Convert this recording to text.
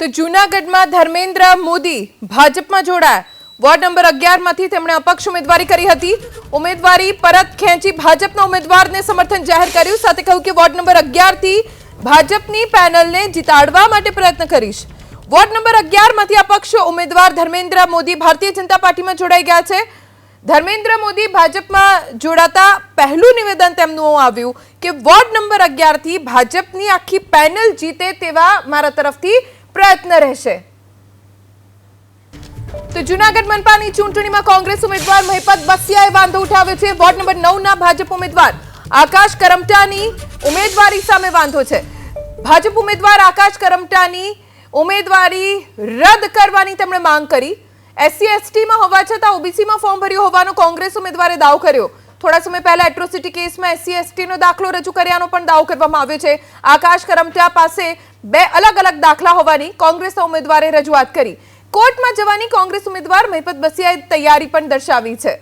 તો જૂનાગઢમાં ધર્મેન્દ્ર મોદી ભાજપમાં જોડાયા। વોર્ડ નંબર 11 માંથી તેમણે અપક્ષ ઉમેદવારી કરી હતી। ઉમેદવારી પરત ખેંચી ભાજપના ઉમેદવારને સમર્થન જાહેર કર્યું। સાથે કહ્યું કે વોર્ડ નંબર 11 થી ભાજપની પેનલને જીતાડવા માટે પ્રયત્ન કરીશ। વોર્ડ નંબર 11 માંથી અપક્ષ ઉમેદવાર ધર્મેન્દ્ર મોદી ભારતીય જનતા પાર્ટીમાં જોડાઈ ગયા છે। ધર્મેન્દ્ર મોદી ભાજપમાં જોડાતા પહેલું નિવેદન તેમનું આવ્યું કે વોર્ડ નંબર 11 થી ભાજપની આખી પેનલ જીતે તેવા મારા તરફથી પ્રયત્ન રહેશે। तो जूनागढ़ मनपानी चूंटणीमां कांग्रेस उम्मीदवार महिपत बसियाए वांधो उठाव्यो छे। वोर्ड नंबर 9 ना भाजप उम्मीदवार आकाश करमटानी उम्मीदवारी सामे वांधो छे। भाजप उम्मीदवार आकाश करमटानी उम्मीदवारी रद्द करवानी તેમણે માંગ કરી। एससी एसटी માં હોવા છતાં ओबीसी માં ફોર્મ ભર્યું હોવાનો કોંગ્રેસ ઉમેદવારે દાવો કર્યો। થોડા સમય પહેલા એટ્રોસિટી કેસમાં एससी एसटी નો દાખલો રજૂ કર્યાનો પણ દાવો કરવામાં આવ્યો છે। આકાશ કરમટા પાસે બે અલગ-અલગ દાખલા હોવાની કોંગ્રેસના ઉમેદવારે રજૂઆત કરી। कोर्ट में जवानी कांग्रेस उम्मीदवार महिपत बसियाए तैयारी पण दर्शावी छे।